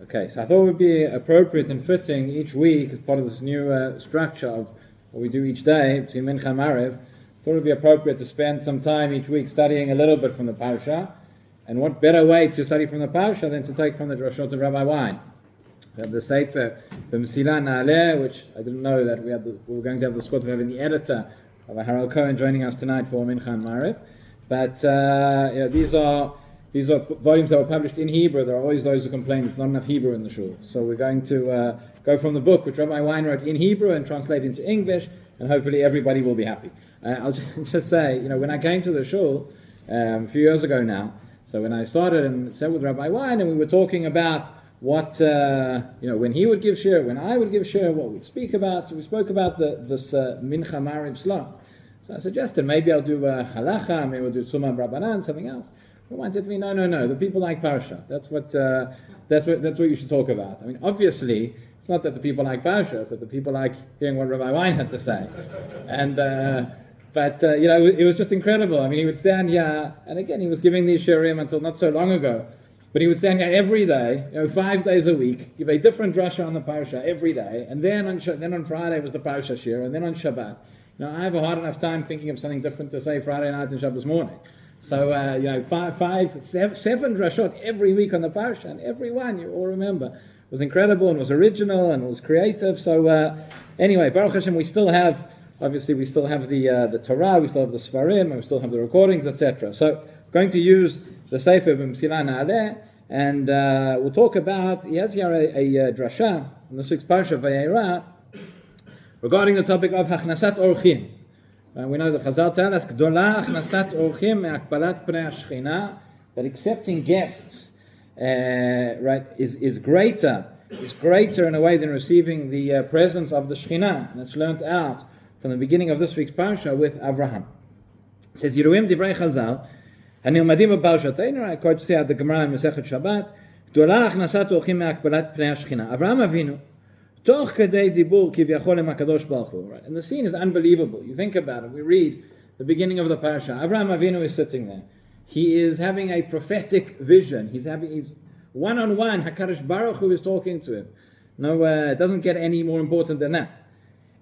Okay, so I thought it would be appropriate and fitting each week as part of this new structure of what we do each day between mincha-maariv. I thought it would be appropriate to spend some time each week studying a little bit from the Parsha. And what better way to study from the Parsha than to take from the Drashot of Rabbi Wein? We have the Sefer B'Mesila Na'aleh, which I didn't know that we were going to have the score of having the editor of Harold Cohen joining us tonight for mincha-maariv. But these are volumes that were published in Hebrew. There are always those who complain there's not enough Hebrew in the shul. So we're going to go from the book which Rabbi Wein wrote in Hebrew and translate into English, and hopefully everybody will be happy. I'll just say, when I came to the shul a few years ago now, so when I started and sat with Rabbi Wein, and we were talking about what, when he would give shiur, when I would give shiur, what we'd speak about. So we spoke about this mincha-maariv slot. So I suggested maybe I'll do halacha, maybe we'll do tzuma brabanan, something else. Rabbi said to me, no, the people like Parsha. That's what you should talk about. I mean, obviously, it's not that the people like Parsha, it's that the people like hearing what Rabbi Wein had to say. And it was just incredible. I mean, he would stand here, and again, he was giving these shiurim until not so long ago, but he would stand here every day, 5 days a week, give a different drasha on the Parsha every day, and then on Friday was the Parsha shiur, and then on Shabbat. I have a hard enough time thinking of something different to say Friday night and Shabbos morning. So, 7 drashot every week on the Parsha, and every one, you all remember, was incredible and was original and was creative. So, anyway, Baruch Hashem, we still have the Torah, we still have the Sfarim, and we still have the recordings, etc. So, going to use the Sefer B'Mesila Na'aleh, and we'll talk about, he has here a drasha, in this week's Parsha Vayera, regarding the topic of Hachnasat Orchim. We know the Chazal tell us, Gdola Hachnasat Orchim me'akbalat pnei hashchina, that accepting guests is greater in a way than receiving the presence of the Shechina. And it's learnt out from the beginning of this week's Parsha with Avraham. It says, Yiruim divrei Chazal, הנלמדים בפרשתנו, I quote say at the Gemara in Masechet Shabbat, גדולה הכנסת אורחים מהקבלת פני השכינה. אברהם אבינו, תוך כדי דיבור כביכול עם הקדוש ברוך הוא. And the scene is unbelievable. You think about it. We read the beginning of the parasha. Avraham Avinu is sitting there. He is having a prophetic vision. He's one-on-one. HaKadosh Baruch Hu is talking to him. No, it doesn't get any more important than that.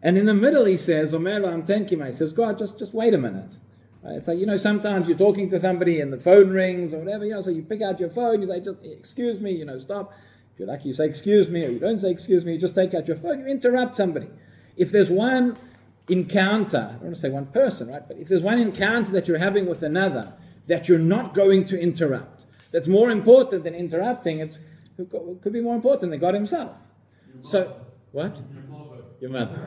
And in the middle he says, Omer lo amten kima. He says, God, just wait a minute. Right? It's like, sometimes you're talking to somebody and the phone rings or whatever, so you pick out your phone, you say, just excuse me, stop. If you're lucky, you say excuse me, or you don't say excuse me, you just take out your phone, you interrupt somebody. If there's one encounter, I don't want to say one person, right? But if there's one encounter that you're having with another that you're not going to interrupt, that's more important than interrupting, it could be more important than God himself. So, what? Your mother.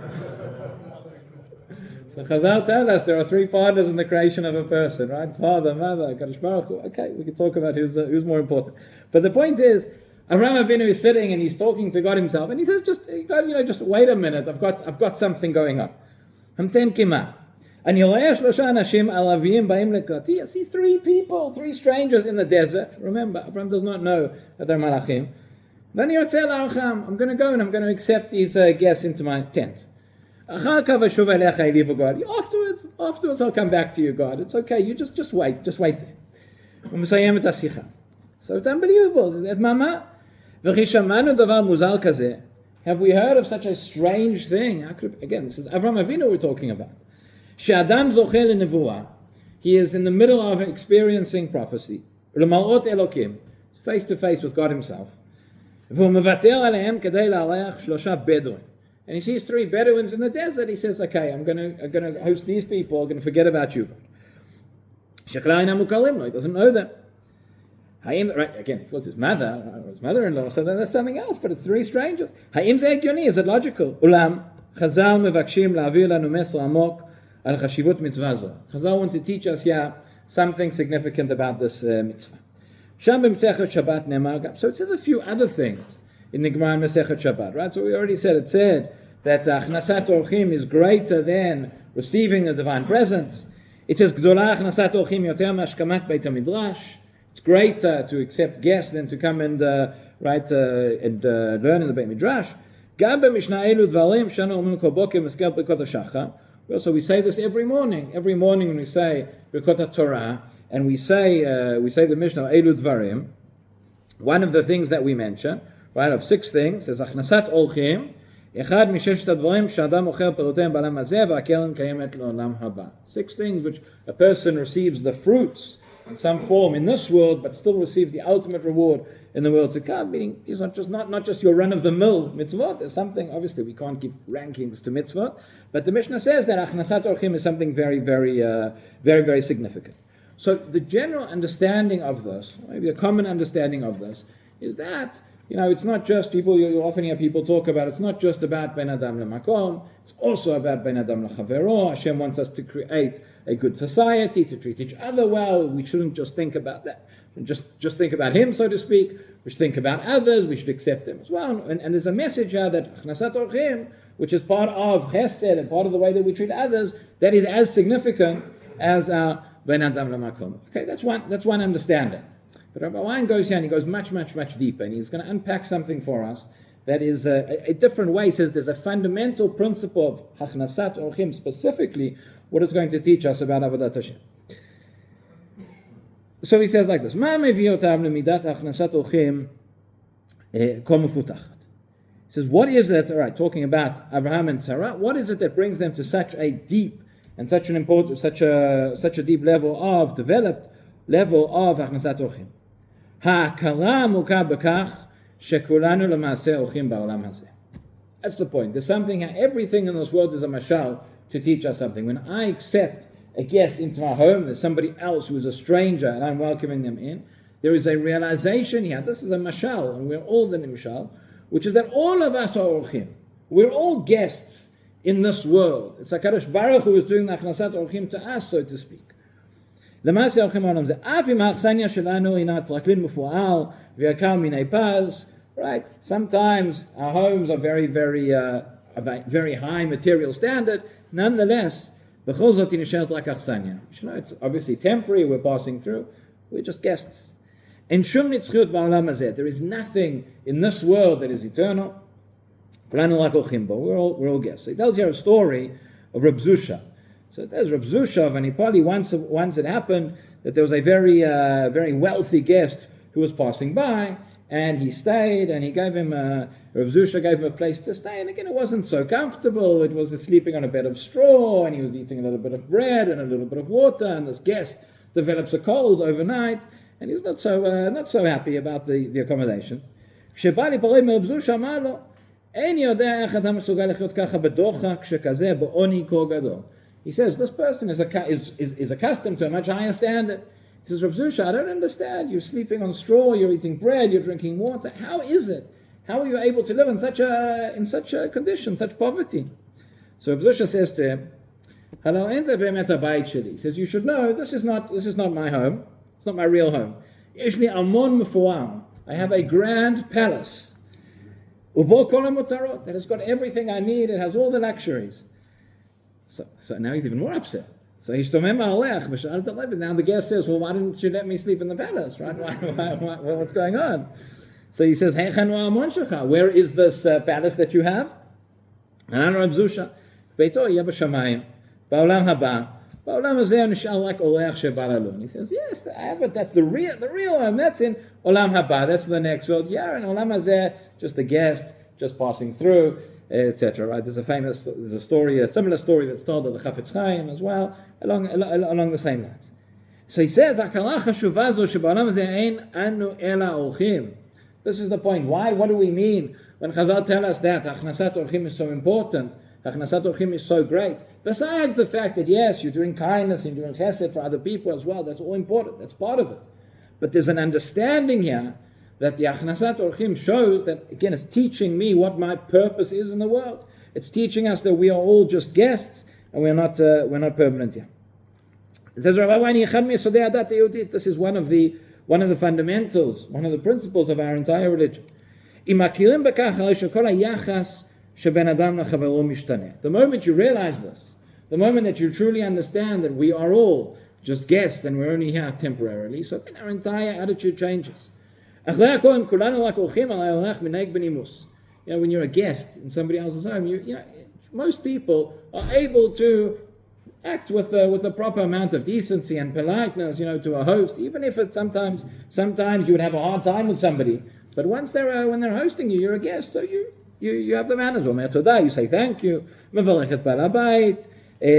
So Chazal tell us there are 3 partners in the creation of a person, right? Father, mother, Kadosh Baruch Hu. Okay, we can talk about who's more important. But the point is, Avraham Avinu is sitting and he's talking to God himself, and he says, just wait a minute. I've got something going on. Hamten kima. And I see 3 people, 3 strangers in the desert. Remember, Avraham does not know that they're malachim. I'm going to go and I'm going to accept these guests into my tent. Afterwards I'll come back to you, God. It's okay, you just wait there. So it's unbelievable. Have we heard of such a strange thing? Again, this is Avraham Avinu we're talking about. He is in the middle of experiencing prophecy. He's face to face with God himself. And he sees 3 Bedouins in the desert. He says, okay, I'm going to host these people. I'm going to forget about you. He doesn't know them. Right, again, if it was his mother or his mother-in-law, so then there's something else, but it's 3 strangers. Is it logical? Chazal want to teach us here something significant about this mitzvah. So it says a few other things in the Gemara Masechet Shabbat, right? So we already said, it said that Hachnasat Orchim is greater than receiving the divine presence. It says, Gdola Hachnasat Orchim yoter mashkamat beit midrash. It's greater to accept guests than to come and learn in the Beit Midrash. Also, we say this every morning. Every morning when we say Birkot Torah, and we say the Mishnah Elu Dvarim, one of the things that we mention, right, of 6 things. Says Hachnasat Orchim, אחד מששת הדברים שאדם אוכל פירותיהם בעולם הזה והקרן קיימת לעולם הבא. 6 things which a person receives the fruits in some form in this world, but still receives the ultimate reward in the world to come. Meaning, it's not just your run-of-the-mill mitzvot. There's something, obviously, we can't give rankings to mitzvot, but the Mishnah says that Hachnasat Orchim is something very, very significant. So the general understanding of this, maybe a common understanding of this, is that it's not just people, you often hear people talk about, it's not just about Ben Adam Lemakom, it's also about Ben Adam Lechavero. Hashem wants us to create a good society, to treat each other well. We shouldn't just think about that, just think about him, so to speak. We should think about others, we should accept them as well. And there's a message here that Hachnasat Orchim, which is part of Chesed and part of the way that we treat others, that is as significant as our Ben Adam Lemakom. Okay, that's one understanding. But Rabbi Wein goes here and he goes much deeper, and he's going to unpack something for us that is a different way. He says there's a fundamental principle of Hachnasat Orchim, specifically what it's going to teach us about Avodat Hashem. So he says like this: Ma mevi otam lemidat Hachnasat Orchim kol mefutachat. He says, what is it? All right, talking about Abraham and Sarah. What is it that brings them to such a deep and such a deep level of developed level of Hachnasat Orchim? Ha'akara mukah b'kach shekulanu l'maaseh orchim ba'olam hazeh. That's the point. There's something, everything in this world is a mashal to teach us something. When I accept a guest into my home, there's somebody else who is a stranger and I'm welcoming them in, there is a realization here, this is a mashal, and we're all the mashal, which is that all of us are orchim. We're all guests in this world. It's HaKadosh Baruch Hu is doing the Hachnasat Orchim to us, so to speak. למעשה הולכים העולם הזה. אף אם האכסניה שלנו הינה טרקלין מפואר ויקר מיני פז, right? Sometimes our homes are very high material standard. Nonetheless, בכל זאת היא נשארת רק אכסניה. It's obviously temporary, we're passing through. We're just guests. אין שום נצחיות בעולם הזה. There is nothing in this world that is eternal. כולנו רק הולכים בו. We're all guests. So he tells here a story of Reb Zusha. So it says Reb Zusha of Anipoli, once it happened that there was a very wealthy guest who was passing by, and he stayed, and he gave him Reb Zusha gave him a place to stay, and again it wasn't so comfortable. It was sleeping on a bed of straw, and he was eating a little bit of bread and a little bit of water, and this guest develops a cold overnight, and he's not so happy about the accommodation. כשבא להיפרד מרב זושה אמר לו, אין יודע איך אתה מסוגל לחיות ככה בדוחק כשכזה בעוני כה גדול. He says, this person is accustomed to a much higher standard. He says, Reb Zusha, I don't understand. You're sleeping on straw, you're eating bread, you're drinking water. How is it? How are you able to live in such a condition, such poverty? So Reb Zusha says to him, Hello, he says, you should know, this is not my home. It's not my real home. I have a grand palace that has got everything I need. It has all the luxuries. So now he's even more upset. So now the guest says, well, why didn't you let me sleep in the palace? Right? What's going on? So he says, where is this palace that you have? And Reb Zusha, he says, yes, I have it. That's the real home. That's in Olam Haba. That's the next world. Yeah, and Olam Hazeh, just a guest, just passing through, etc. Right? There's a story, a similar story that's told at the Chafetz Chaim as well, along the same lines. So he says, this is the point. Why? What do we mean when Chazal tell us that Hachnasat Orchim is so important? Hachnasat Orchim is so great. Besides the fact that yes, you're doing kindness and you're doing chesed for other people as well. That's all important. That's part of it. But there's an understanding here that the Hachnasat Orchim shows that, again, it's teaching me what my purpose is in the world. It's teaching us that we are all just guests and we're not permanent here. It says, this is one of the fundamentals, one of the principles of our entire religion. The moment you realize this, the moment that you truly understand that we are all just guests and we're only here temporarily, so then our entire attitude changes. When you're a guest in somebody else's home, most people are able to act with a proper amount of decency and politeness, to a host, even if it's sometimes you would have a hard time with somebody But once when they're hosting you, you're a guest, so you have the manners. Omer todah, you say thank you. Mevarech et בעל הבית.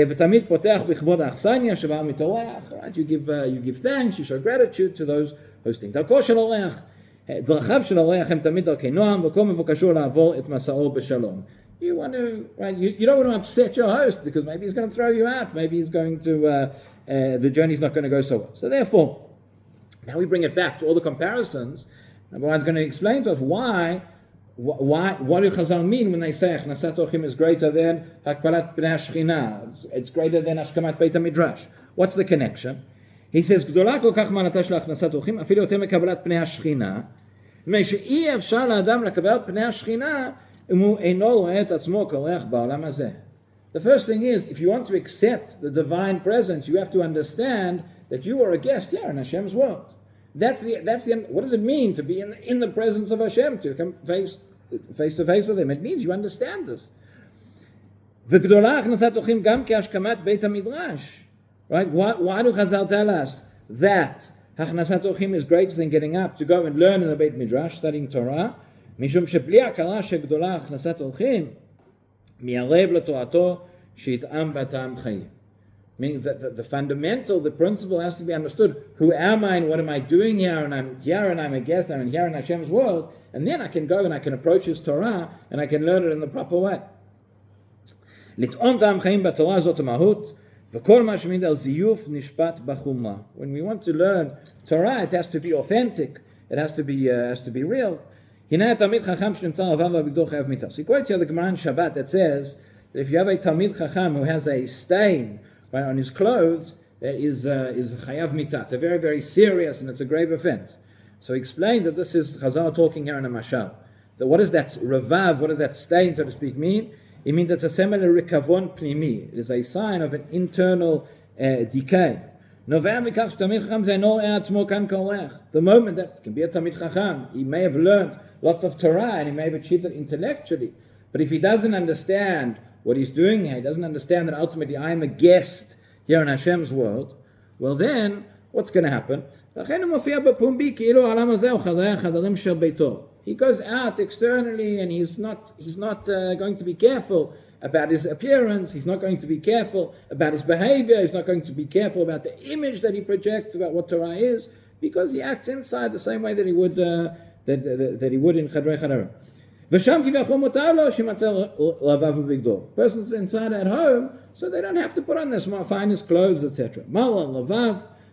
ותמיד פותח בכבוד האכסניה שבאה מתארח. Right? You give thanks, you show gratitude to those hosting. דרכו של אורח, דרכיו של אורח הם תמיד דרכי נועם, וכל מבוקשו לעבור את מסעו בשלום. You want to, right? You don't want to upset your host because maybe he's going to throw you out. Maybe he's going to, the journey's not going to go so well. So therefore, now we bring it back to all the comparisons. Number one is going to explain to us what do Chazal mean when they say Hachnasat Orchim is greater than Hakvalat Bnei Shechina? It's greater than Ashkamat Beit HaMidrash. What's the connection? He says, גדולה כל כך מעלתה של Hachnasat Orchim, אפילו יותר מקבלת פני השכינה, מפני שאי אפשר לאדם לקבל פני השכינה, אם הוא אינו רואה את עצמו כאורח בעולם הזה. The first thing is, if you want to accept the divine presence, you have to understand that you are a guest here in Hashem's world. That's the. What does it mean to be in the presence of Hashem, to come face to face with Him? It means you understand this. וגדולה הכנסת אורחים גם כהשכמת בית המדרש. Right? Why do Chazal tell us that Hachnasat Orchim is greater than getting up to go and learn in the Beit Midrash, studying Torah? משום שבלי הכרה שגדולה הכנסת אורחים, מערב לתורתו שיטעם בטעם חיים. Meaning that the fundamental, the principle has to be understood. Who am I and what am I doing here? And I'm here and I'm a guest. I'm here in Hashem's world. And then I can go and I can approach His Torah and I can learn it in the proper way. לטעום טעם חיים בתורה זאת המהות, וכל מה שמעיד על זיוף נשפט בחומרה. When we want to learn Torah, it has to be authentic. It has to be real. הנה התלמיד חכם שנמצא עליו ובגדו חייב מיתה. So he quotes here the Gemara in Shabbat that says that if you have a Talmid Chacham who has a stain right on his clothes, that is chayav mitah. It's a very, very serious and it's a grave offense. So he explains that this is Chazal talking here in a mashal. That what does that ravav, what does that stain, so to speak, mean? It means it's a semel rikavon pnimi. It is a sign of an internal decay. The moment that it can be a Talmid Chacham, he may have learned lots of Torah and he may have achieved it intellectually. But if he doesn't understand what he's doing here, he doesn't understand that ultimately I am a guest here in Hashem's world, well then, what's going to happen? He goes out externally and he's not going to be careful about his appearance, he's not going to be careful about his behavior, he's not going to be careful about the image that he projects about what Torah is, because he acts inside the same way that he would that he would in Chadrei Chadarim. Person's inside at home, so they don't have to put on their finest clothes, etc.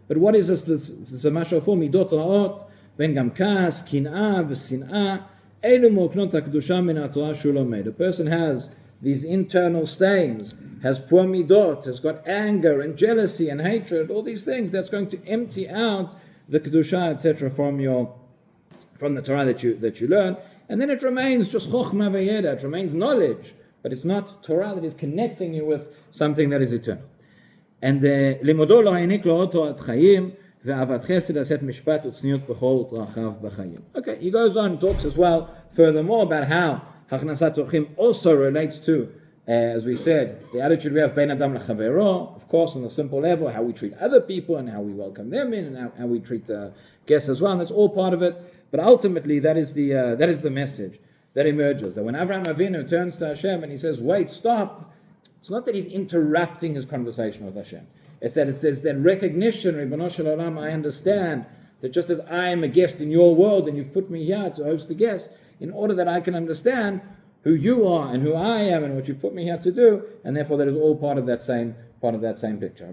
But what is this a mashal for? Midot ra'ot, ben gam kas, kin'a, v'sin'a, elu moknot ha'kedusha min ha'torah shu lomed. A person has these internal stains, has poor midot, has got anger and jealousy and hatred, all these things, that's going to empty out the kedusha, etc. from the Torah that you learn. And then it remains just chokhmah v'yeda, it remains knowledge, but it's not Torah that is connecting you with something that is eternal. And לימודו לא העניק לו עוד תורת חיים, ואהבת חסד עשת משפט וצניעות בכל דרכיו בחיים. Okay, he goes on and talks as well, furthermore, about how Hachnasat Orchim also relates to, as we said, the attitude we have bein adam lechavero, of course, on the simple level, how we treat other people and how we welcome them in, and how we treat guests as well, and that's all part of it. But ultimately, that is the message that emerges. That when Avraham Avinu turns to Hashem and he says, "Wait, stop," it's not that he's interrupting his conversation with Hashem. It's that there's that recognition, Ribono Shel Olam, I understand that just as I am a guest in your world and you've put me here to host the guest, in order that I can understand who you are and who I am and what you've put me here to do, and therefore that is all part of that same picture.